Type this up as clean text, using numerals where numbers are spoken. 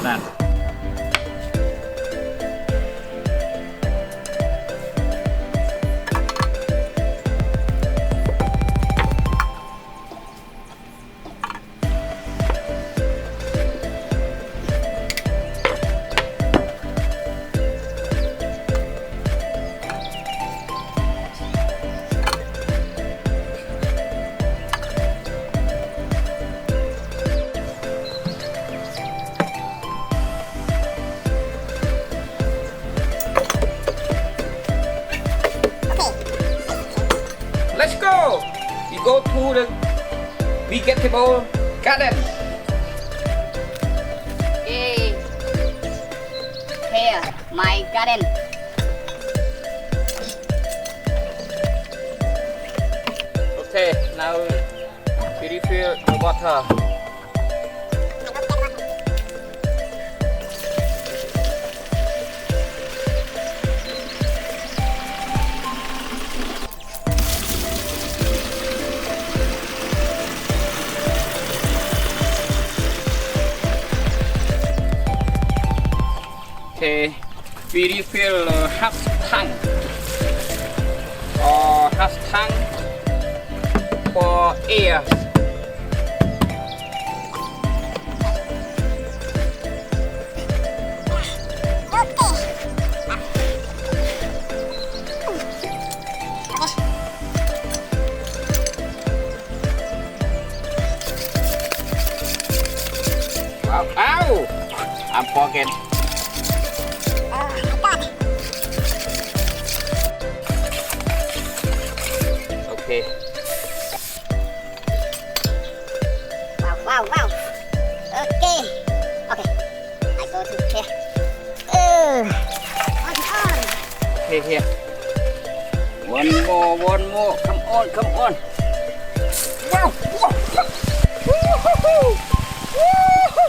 นั่นLet's go! We go to the vegetable garden. Hey, here, my garden. Okay, now we refill the water. Okay, we refill half tank or half tank for air. Wow, ow! I'm forget. Okay. Wow. Okay. I go to here. On. Okay, here. One more. Come on. Wow. Woo-hoo-hoo. Woo-hoo.